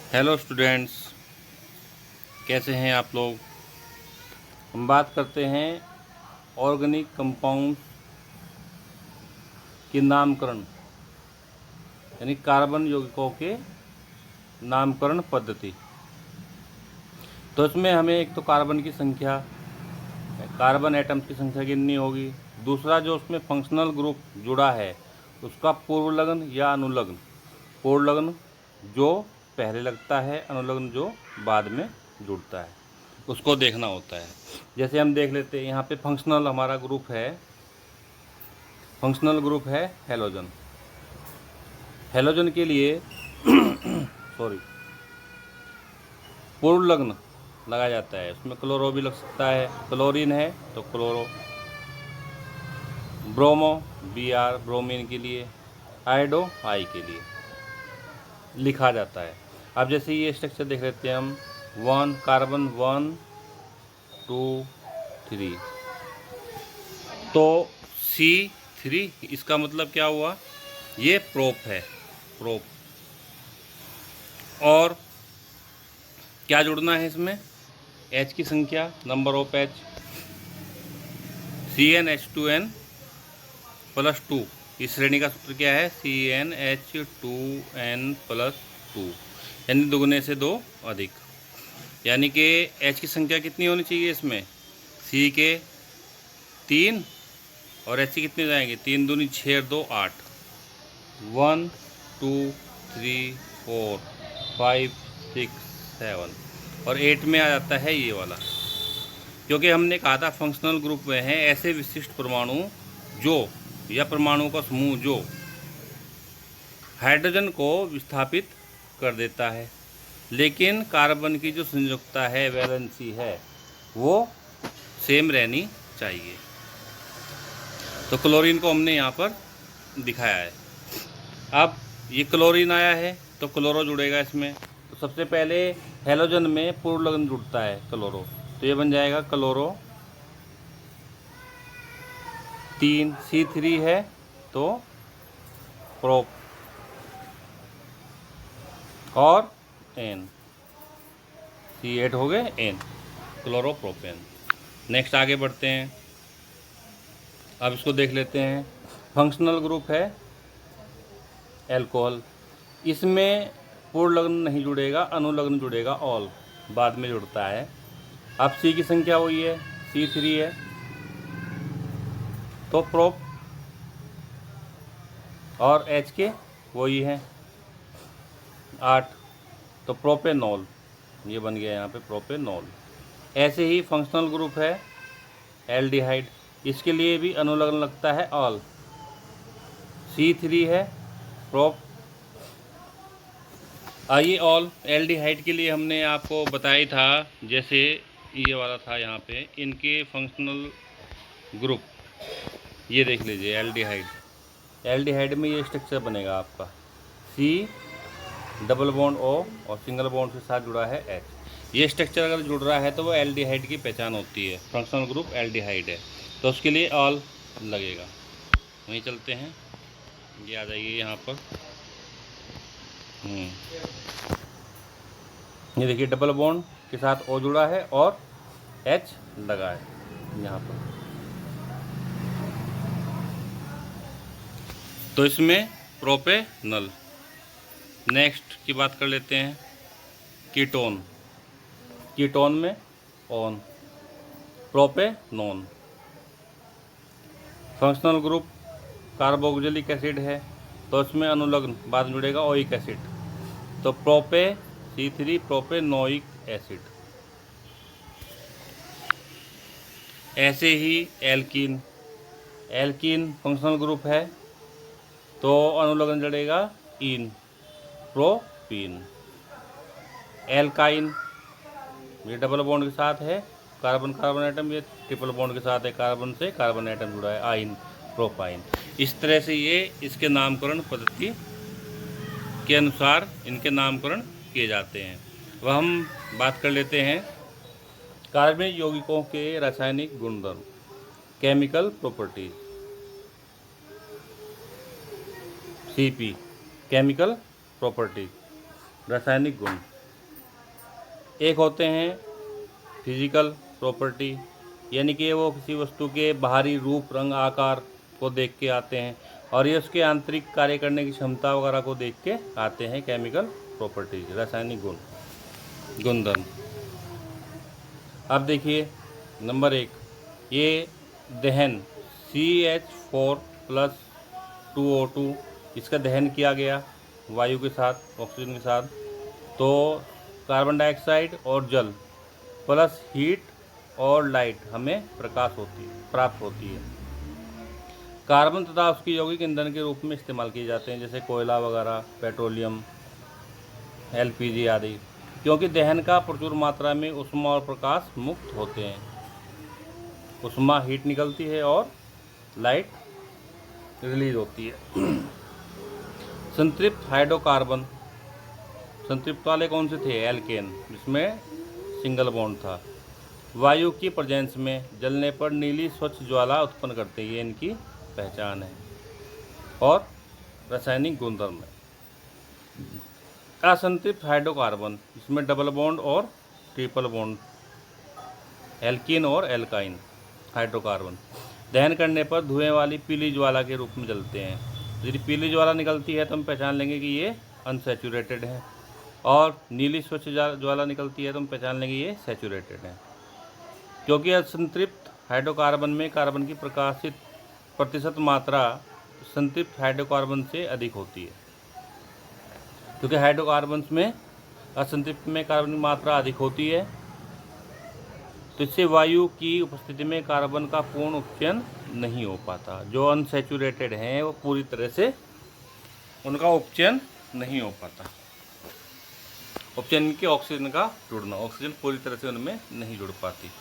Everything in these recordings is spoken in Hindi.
हेलो स्टूडेंट्स, कैसे हैं आप लोग। हम बात करते हैं ऑर्गेनिक कंपाउंड के नामकरण यानी कार्बन यौगिकों के नामकरण पद्धति। तो इसमें हमें एक तो कार्बन की संख्या, कार्बन एटम्स की संख्या गिननी होगी। दूसरा, जो उसमें फंक्शनल ग्रुप जुड़ा है उसका पूर्वलग्न या अनुलग्न। पूर्वलग्न जो पहले लगता है, अनुलग्न जो बाद में जुड़ता है, उसको देखना होता है। जैसे हम देख लेते हैं, यहाँ पे फंक्शनल हमारा ग्रुप है, फंक्शनल ग्रुप है हेलोजन। हेलोजन के लिए सॉरी पूर्वलग्न लगाया जाता है। उसमें क्लोरो भी लग सकता है, क्लोरीन है तो क्लोरो। ब्रोमो Br ब्रोमीन के लिए, आयोडो आई के लिए लिखा जाता है। अब जैसे ये स्ट्रक्चर देख लेते हैं हम, 1 कार्बन 1 2 3, तो C3 इसका मतलब क्या हुआ, ये प्रोप है, प्रोप। और क्या जुड़ना है इसमें, H की संख्या, number of H, CnH2n plus 2। इस श्रेणी का सूत्र क्या है, CnH2n प्लस 2, यानी दुगने से 2 अधिक। यानी कि H की संख्या कितनी होनी चाहिए इसमें, C के 3 और H की कितने जाएंगे, 3 दूनी 6 2 8, 1 2 3 4 5 6 7 और 8 में आ जाता है ये वाला। क्योंकि हमने कहा था फंक्शनल ग्रुप में है ऐसे विशिष्ट परमाणु जो, या परमाणुओं का समूह जो हाइड्रोजन को विस्थापित कर देता है, लेकिन कार्बन की जो संयुक्ता है, वैलेंसी है, वो सेम रहनी चाहिए। तो क्लोरीन को हमने यहाँ पर दिखाया है। अब ये क्लोरीन आया है तो क्लोरो जुड़ेगा इसमें। तो सबसे पहले हेलोजन में पूर्वलग्न जुड़ता है क्लोरो, तो ये बन जाएगा क्लोरो 3, C3 है तो प्रोप और N, C8 हो गए N, क्लोरोप्रोपेन। नेक्स्ट आगे बढ़ते हैं। अब इसको देख लेते हैं। फंक्शनल ग्रुप है एल्कोहल, इसमें पूर्वलग्न नहीं जुड़ेगा, अनुलग्न जुड़ेगा, ऑल बाद में जुड़ता है। अब C की संख्या वही है, C3 है तो प्रोप, और H के वही है 8 तो प्रोपेनॉल, ये बन गया यहाँ पे प्रोपेनॉल। ऐसे ही फंक्शनल ग्रुप है एल्डिहाइड, इसके लिए भी अनुलग्न लगता है ऑल, C3 है प्रोप। आइए, ऑल एल्डिहाइड के लिए हमने आपको बताया था, जैसे ये वाला था यहाँ पे, इनके फंक्शनल ग्रुप ये देख लीजिए। एल्डिहाइड, एल्डिहाइड में ये स्ट्रक्चर बनेगा आपका, C डबल बॉन्ड O और सिंगल बॉन्ड के साथ जुड़ा है H। ये स्ट्रक्चर अगर जुड़ रहा है तो वो एल्डिहाइड की पहचान होती है, फंक्शनल ग्रुप एल्डिहाइड है, तो उसके लिए ऑल लगेगा। वहीं चलते हैं, ये आ जाइए यहाँ पर। ये देखिए डबल बॉन्ड के साथ O जुड़ा है और H लगा है यहाँ पर। तो इसमें प्रोपेनल। नेक्स्ट की बात कर लेते हैं, कीटोन। कीटोन में on, propanone. Functional group carboxylic acid है तो इसमें अनुलग्न बाद में जुड़ेगा ओइक एसिड, तो प्रोपे C3 प्रोपेनोइक एसिड। ऐसे ही एल्कीन, एल्कीन फंक्शनल ग्रुप है तो अनुलग्न जुड़ेगा इन, प्रोपीन। एल्काइन, ये डबल बॉन्ड के साथ है, कार्बन कार्बन एटम, ये ट्रिपल बॉन्ड के साथ है, कार्बन से कार्बन एटम जुड़ा है, आइन, प्रोपाइन। इस तरह से ये इसके नामकरण पद्धति के अनुसार इनके नामकरण किए जाते हैं। वह हम बात कर लेते हैं कार्बनिक यौगिकों के रासायनिक गुणधर्म, chemical properties. CP chemical properties, रासायनिक गुण। एक होते हैं फिजिकल प्रॉपर्टी, यानी कि वो किसी वस्तु के बाहरी रूप, रंग, आकार को देख के आते हैं, और ये उसके आंतरिक कार्य करने की क्षमता वगैरह को देख के आते हैं केमिकल प्रॉपर्टीज, रासायनिक गुणधर्म। अब देखिए नंबर 1, ये दहन CH4+2O2, इसका दहन किया गया वायु के साथ, ऑक्सीजन के साथ, तो कार्बन डाइऑक्साइड और जल प्लस हीट और लाइट हमें प्राप्त होती है। कार्बन तथा उसकी यौगिक ईंधन के रूप में इस्तेमाल किए जाते हैं, जैसे कोयला वगैरह, पेट्रोलियम, LPG आदि, क्योंकि दहन का प्रचुर मात्रा में ऊष्मा और प्रकाश मुक्त होते हैं। ऊष्मा हीट निकलती है और लाइट रिलीज होती है। संतृप्त हाइड्रोकार्बन, संतृप्त वाले कौन से थे? एल्केन, जिसमें सिंगल बॉन्ड था, वायु की प्रेजेंस में जलने पर नीली स्वच्छ ज्वाला उत्पन्न करते हैं, ये इनकी पहचान है और रासायनिक गुणधर्म है। असंतृप्त हाइड्रोकार्बन, इसमें डबल बॉन्ड और ट्रिपल बॉन्ड, एल्कीन और एल्काइन हाइड्रोकार्बन, दहन करने पर धुएं वाली पीली ज्वाला के रूप में जलते हैं। यदि पीली ज्वाला निकलती है तो हम पहचान लेंगे कि ये अनसैचुरेटेड है, और नीली स्वच्छ ज्वाला निकलती है तो हम पहचान लेंगे ये सैचुरेटेड है। क्योंकि असंतृप्त हाइड्रोकार्बन में कार्बन की प्रकाशित प्रतिशत मात्रा संतृप्त हाइड्रोकार्बन से अधिक होती है, क्योंकि हाइड्रोकार्बन्स में असंतृप्त में कार्बन की मात्रा अधिक होती है, तो इससे वायु की उपस्थिति में कार्बन का पूर्ण उपचयन नहीं हो पाता। जो अनसैचुरेटेड हैं वो पूरी तरह से उनका उपचयन नहीं हो पाता, उपचयन के ऑक्सीजन का जुड़ना, ऑक्सीजन पूरी तरह से उनमें नहीं जुड़ पाती।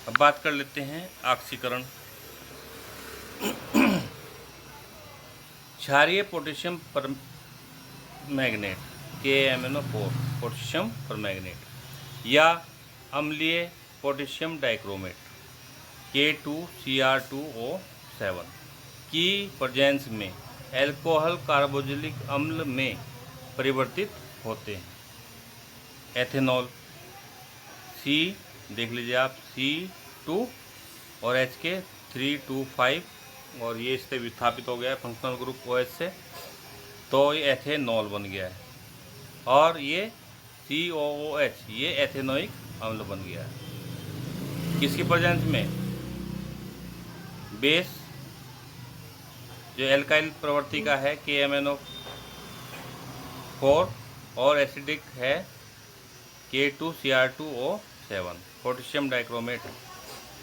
अब बात कर लेते हैं ऑक्सीकरण। क्षारीय potassium permanganate KMnO4 potassium permanganate, या अम्लीय पोटेशियम डाइक्रोमेट K2Cr2O7 की प्रेजेंस में एल्कोहल कार्बोक्सिलिक अम्ल में परिवर्तित होते हैं। एथेनॉल C देख लीजिए आप, C2 और HK325, और ये इससे विस्थापित हो गया है फंक्शनल ग्रुप OH से, तो ये एथेनॉल बन गया है, और ये COOH ये एथेनोइक अम्ल बन गया है। किसकी प्रेजेंस में? बेस जो एल्काइल प्रवृत्ति का है KMnO4, और एसिडिक है K2Cr2O7, पोटेशियम डाइक्रोमेट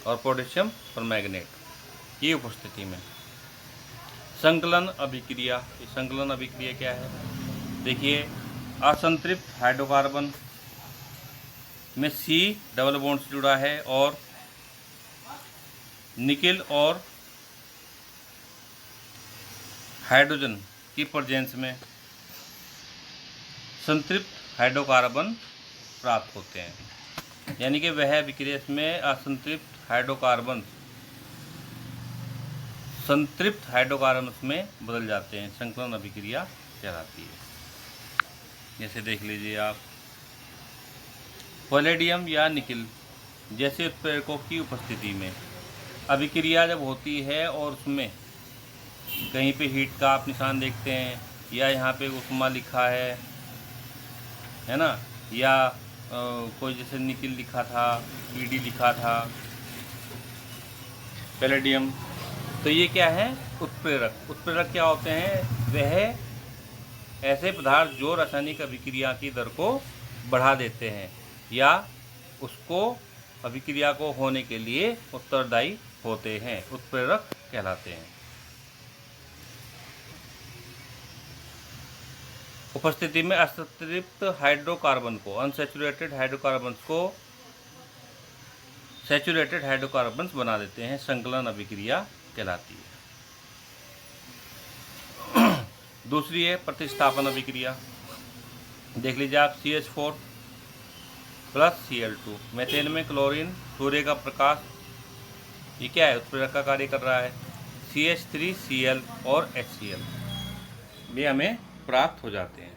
और पोटेशियम परमैंगनेट की उपस्थिति में। संकलन अभिक्रिया, ये संकलन अभिक्रिया क्या है? देखिए, असंतृप्त हाइड्रोकार्बन में C डबल बॉन्ड से जुड़ा है, और निकेल और हाइड्रोजन की प्रेजेंस में संतृप्त हाइड्रोकार्बन प्राप्त होते हैं, यानी कि वह अभिक्रिया में असंतृप्त हाइड्रोकार्बन संतृप्त हाइड्रोकार्बन में बदल जाते हैं, संकलन अभिक्रिया कहलाती है। जैसे देख लीजिए आप, पैलेडियम या निकिल जैसे उत्प्रेरकों की उपस्थिति में अभिक्रिया जब होती है और उसमें कहीं पे हीट का आप निशान देखते हैं, या यहाँ पे ऊष्मा लिखा है ना, या कोई जैसे निकिल लिखा था, Pd लिखा था, पैलेडियम, तो ये क्या है? उत्प्रेरक। उत्प्रेरक क्या होते हैं? वह ऐसे पदार्थ जो रासायनिक अभिक्रिया की दर को बढ़ा देते हैं या उसको अभिक्रिया को होने के लिए उत्तरदायी होते हैं, उत्प्रेरक कहलाते हैं। उपस्थिति में असंतृप्त हाइड्रोकार्बन को, अनसैचुरेटेड हाइड्रोकार्बन को सैचुरेटेड हाइड्रोकार्बन बना देते हैं, संकलन अभिक्रिया कहलाती है। दूसरी है प्रतिस्थापन अभिक्रिया। देख लीजिए आप, CH4 प्लस Cl2, मेथेन में क्लोरीन, सूर्य का प्रकाश, ये क्या है? उत्प्रेरक का कार्य कर रहा है। CH3Cl और HCl ये हमें प्राप्त हो जाते हैं।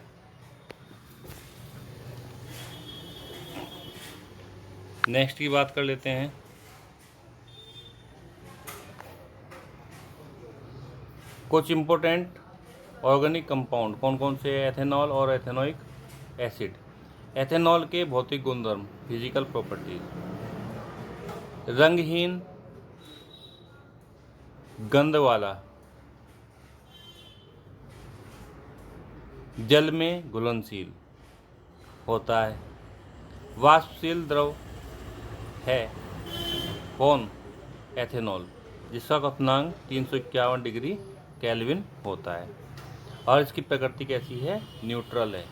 नेक्स्ट की बात कर लेते हैं। कुछ इम्पोर्टेंट ऑर्गेनिक कंपाउंड कौन कौन से हैं? एथेनॉल और एथेनोइक एसिड। एथेनॉल के भौतिक गुणधर्म, फिजिकल प्रॉपर्टीज: रंगहीन, गंध वाला, जल में घुलनशील होता है, वाष्पशील द्रव है। कौन? एथेनॉल, जिसका क्वथनांक 351 डिग्री केल्विन होता है। और इसकी प्रकृति कैसी है? न्यूट्रल है।